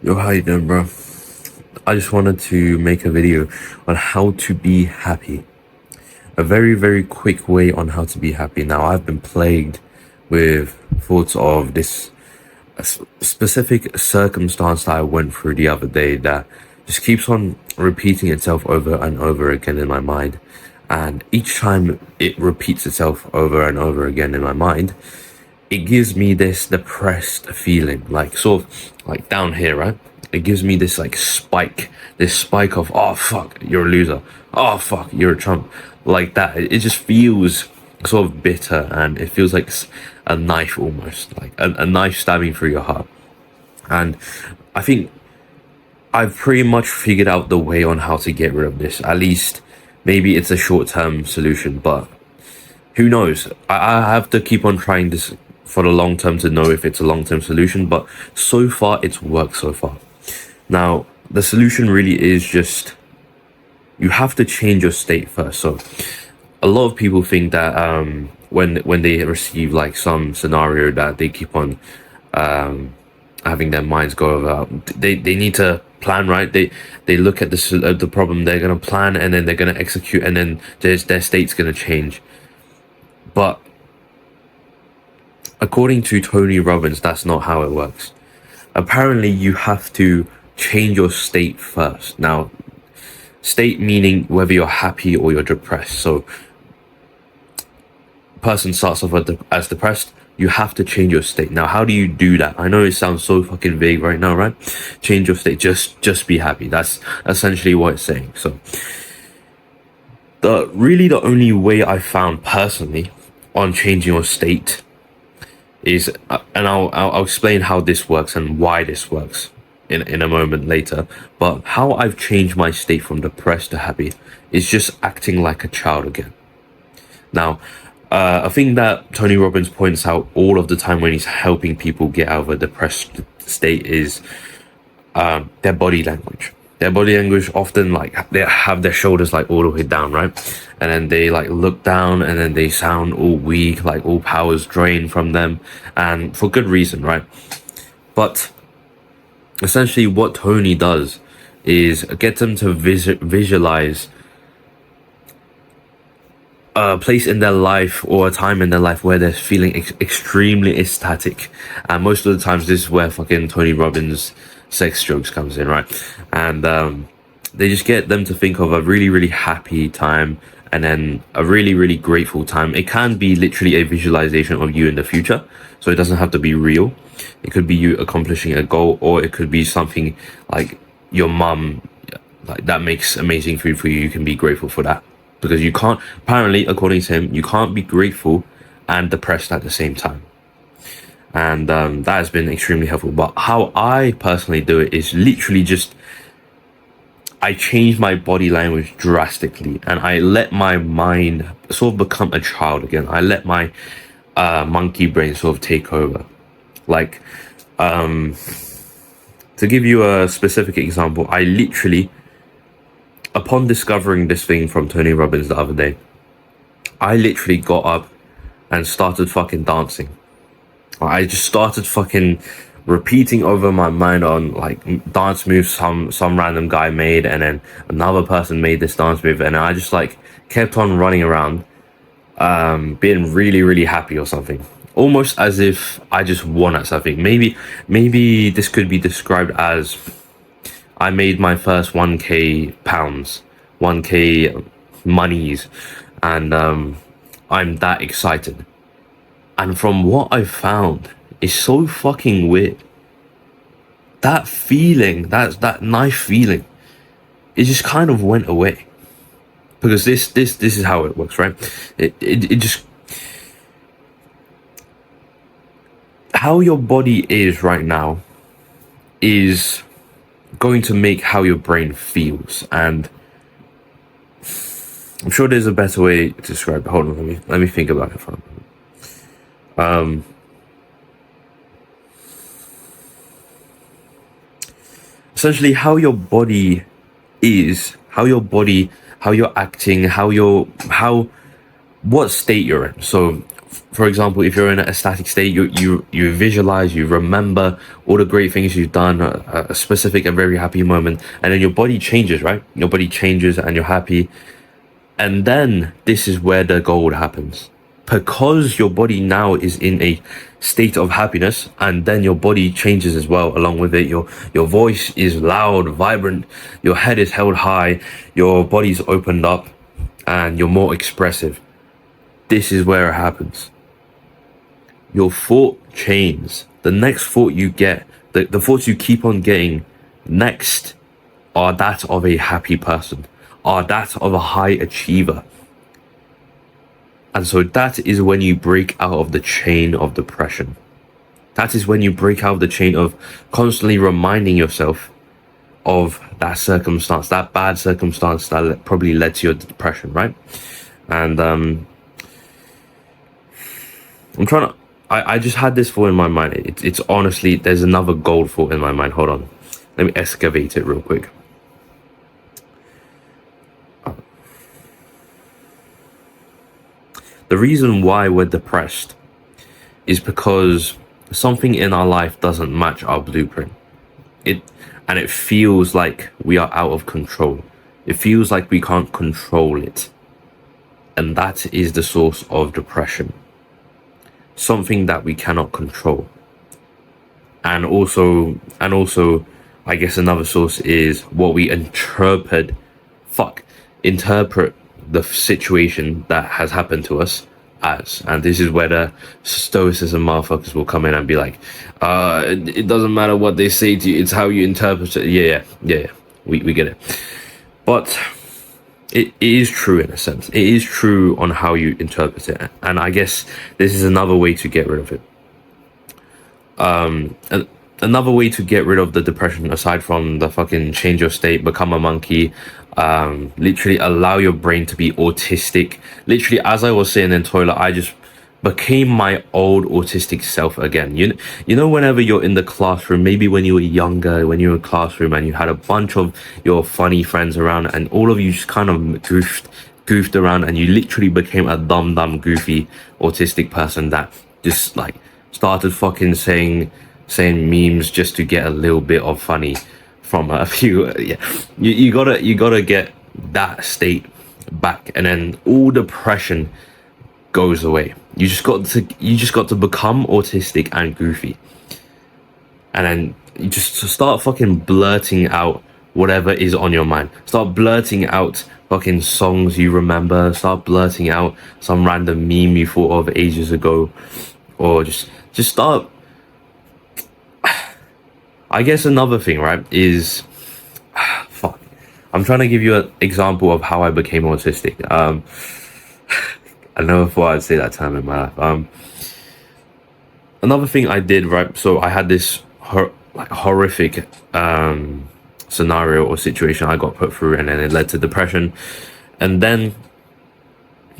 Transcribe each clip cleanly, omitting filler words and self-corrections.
Yo, how you doing, bro? I just wanted to make a video on how to be happy. A very, very quick way on how to be happy. Now, I've been plagued with thoughts of this specific circumstance that I went through the other day that just keeps on repeating itself over and over again in my mind. And each time it repeats itself over and over again in my mind, it gives me this depressed feeling, like sort of like down here, right? It gives me this spike of, oh fuck, you're a loser. Oh fuck, you're a chump. Like that. It just feels sort of bitter, and it feels like a knife almost, like a knife stabbing through your heart. And I think I've pretty much figured out the way on how to get rid of this. At least maybe it's a short-term solution, but who knows? I have to keep on trying this for the long term to know if it's a long-term solution, but so far it's worked so far. Now, the solution really is just you have to change your state first. So a lot of people think that when they receive like some scenario that they keep on having their minds go over, they need to plan, right? They look at the problem, they're gonna plan, and then they're gonna execute, and then their state's gonna change. But according to Tony Robbins, that's not how it works. Apparently, you have to change your state first. Now, state meaning whether you're happy or you're depressed. So, person starts off as depressed, you have to change your state. Now, how do you do that? I know it sounds so fucking vague right now, right? Change your state. Just be happy. That's essentially what it's saying. So, the only way I found personally on changing your state is, and I'll explain how this works and why this works in a moment later. But how I've changed my state from depressed to happy is just acting like a child again. Now, a thing that Tony Robbins points out all of the time when he's helping people get out of a depressed state is their body language. Their body language often, like, they have their shoulders like all the way down, right? And then they like look down, and then they sound all weak, like all power's drained from them, and for good reason, right? But essentially what Tony does is get them to visualize a place in their life or a time in their life where they're feeling extremely ecstatic. And most of the times this is where fucking Tony Robbins sex jokes comes in, right? And they just get them to think of a really, really happy time, and then a really, really grateful time. It can be literally a visualization of you in the future, so it doesn't have to be real. It could be you accomplishing a goal, or it could be something like your mum, like, that makes amazing food for you. You can be grateful for that, because you can't, apparently according to him, you can't be grateful and depressed at the same time. And that has been extremely helpful. But how I personally do it is literally just, I change my body language drastically, and I let my mind sort of become a child again. I let my monkey brain sort of take over. Like, to give you a specific example, I literally, upon discovering this thing from Tony Robbins the other day, I literally got up and started fucking dancing. I just started fucking repeating over my mind on like dance moves some random guy made, and then another person made this dance move, and I just like kept on running around, being really, really happy or something. Almost as if I just won at something. Maybe this could be described as I made my first 1k pounds, 1k monies, and I'm that excited. And from what I've found, it's so fucking weird. That feeling, that knife feeling, it just kind of went away. Because this is how it works, right? It just, how your body is right now is going to make how your brain feels. And I'm sure there's a better way to describe it. Hold on, let me think about it for a moment. Essentially how your body is, how you're acting, what state you're in. So for example, if you're in a static state, you visualize, you remember all the great things you've done, a specific and very happy moment, and then your body changes, right? Your body changes and you're happy. And then this is where the gold happens. Because your body now is in a state of happiness, and then your body changes as well along with it. Your voice is loud, vibrant, your head is held high, your body's opened up, and you're more expressive. This is where it happens. Your thought chains. The next thought you get, the thoughts you keep on getting next are that of a happy person, are that of a high achiever. And so that is when you break out of the chain of depression. That is when you break out of the chain of constantly reminding yourself of that circumstance, that bad circumstance that probably led to your depression, right? And I'm trying to, I just had this thought in my mind. It's honestly, there's another gold thought in my mind. Hold on. Let me excavate it real quick. The reason why we're depressed is because something in our life doesn't match our blueprint. And it feels like we are out of control. It feels like we can't control it. And that is the source of depression. Something that we cannot control. And also, I guess another source is what we interpret the situation that has happened to us as. And this is where the stoicism motherfuckers will come in and be like, it doesn't matter what they say to you, it's how you interpret it. Yeah, we get it. But it is true in a sense. It is true on how you interpret it. And I guess this is another way to get rid of it. Another way to get rid of the depression, aside from the fucking change your state, become a monkey, literally allow your brain to be autistic. Literally, as I was sitting in the toilet, I just became my old autistic self again. You know, whenever you're in the classroom, maybe when you were younger, when you were in a classroom and you had a bunch of your funny friends around and all of you just kind of goofed around and you literally became a dumb, goofy, autistic person that just like started fucking saying memes just to get a little bit of funny from a few. Yeah, you gotta get that state back, and then all depression goes away. You just got to become autistic and goofy, and then you just start fucking blurting out whatever is on your mind. Start blurting out fucking songs you remember. Start blurting out some random meme you thought of ages ago, or just start. I guess another thing, right, is fuck. I'm trying to give you an example of how I became autistic. I never thought I'd say that term in my life. Another thing I did, right, so I had this horrific scenario or situation I got put through, and then it led to depression. And then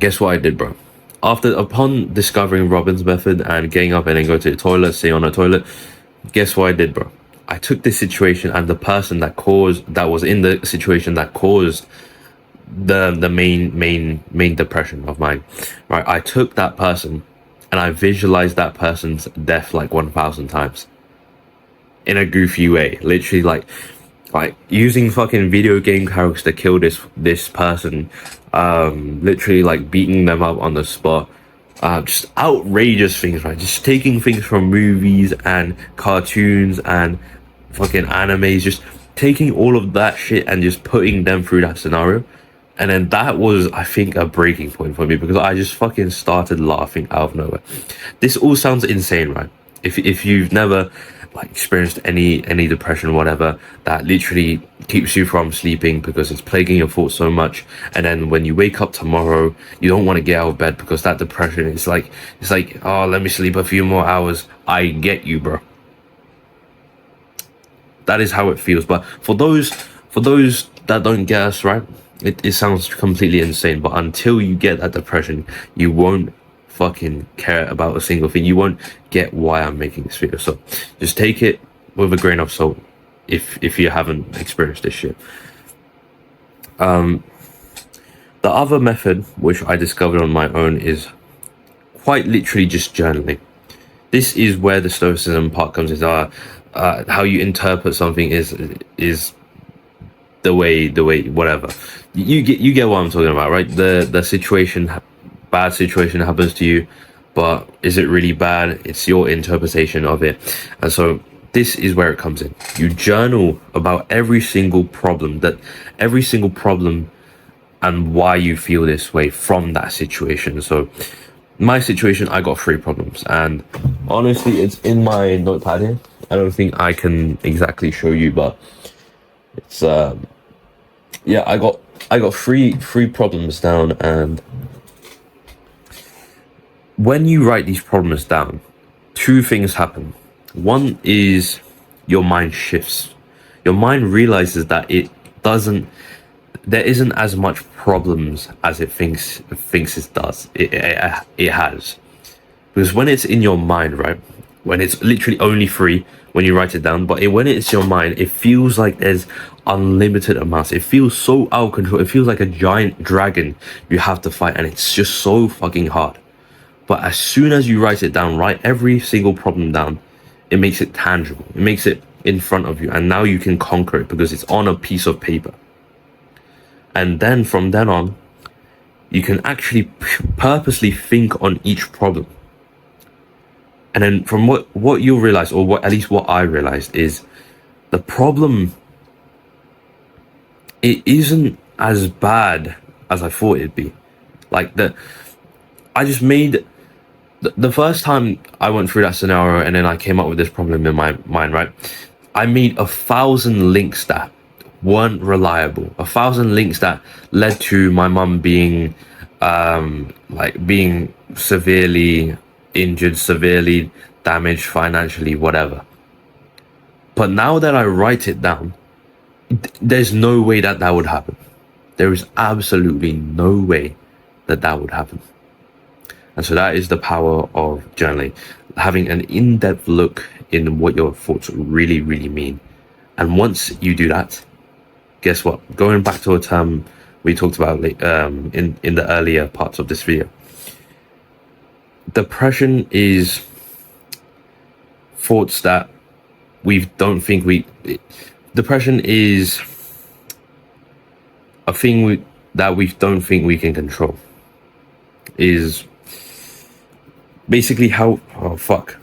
guess what I did, bro? Upon discovering Robin's method and getting up and then go to the toilet, stay on the toilet, guess what I did, bro? I took this situation and the person that was in the situation that caused the main depression of mine, right? I took that person and I visualized that person's death like 1,000 times in a goofy way, literally like using fucking video game characters to kill this person, literally like beating them up on the spot. Just outrageous things, right? Just taking things from movies and cartoons and fucking animes, just taking all of that shit and just putting them through that scenario. And then that was, I think, a breaking point for me, because I just fucking started laughing out of nowhere. This all sounds insane, right? If you've never like experienced any depression or whatever, that literally keeps you from sleeping because it's plaguing your thoughts so much, and then when you wake up tomorrow you don't want to get out of bed because that depression is like, oh, let me sleep a few more hours. I get you, bro. That is how it feels. But for those that don't get us, right, it sounds completely insane, but until you get that depression, you won't fucking care about a single thing. You won't get why I'm making this video. So just take it with a grain of salt if you haven't experienced this shit. The other method which I discovered on my own is quite literally just journaling. This is where the stoicism part comes in. How you interpret something is the way whatever. You get what I'm talking about, right? The situation, bad situation happens to you, but is it really bad? It's your interpretation of it. And so this is where it comes in. You journal about every single problem, and why you feel this way from that situation. So my situation, I got 3 problems, and honestly, it's in my notepad here. I don't think I can exactly show you, but it's yeah, I got three problems down. And when you write these problems down, 2 things happen. One is your mind shifts. Your mind realizes that there isn't as much problems as it thinks it does. It has. Because when it's in your mind, right? When it's literally only 3 when you write it down, but when it's your mind, it feels like there's unlimited amounts. It feels so out of control. It feels like a giant dragon you have to fight, and it's just so fucking hard. But as soon as you write it down, write every single problem down, it makes it tangible. It makes it in front of you, and now you can conquer it because it's on a piece of paper. And then from then on, you can actually purposely think on each problem. And then from what you'll realize, or at least what I realized, is the problem, it isn't as bad as I thought it'd be. Like I just made the first time I went through that scenario, and then I came up with this problem in my mind, right? I made 1,000 links that weren't reliable. 1,000 links that led to my mum being being severely injured, severely damaged financially, whatever. But now that I write it down, there's no way that would happen. There is absolutely no way that would happen. And so that is the power of journaling, having an in-depth look in what your thoughts really, really mean. And once you do that, guess what? Going back to a term we talked about in the earlier parts of this video, depression is thoughts that depression is a thing that we don't think we can control. Is basically how, oh fuck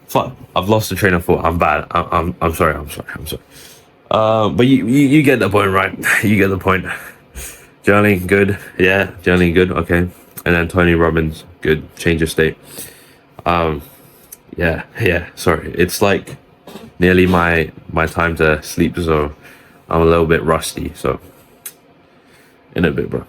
fuck, I've lost the train of thought. I'm bad. I'm sorry. But you get the point, right? You get the point. Journaling, good. Yeah, journaling, good. Okay. And then Tony Robbins, good. Change of state. Yeah. Sorry. It's like nearly my time to sleep, so I'm a little bit rusty. So in a bit, bro.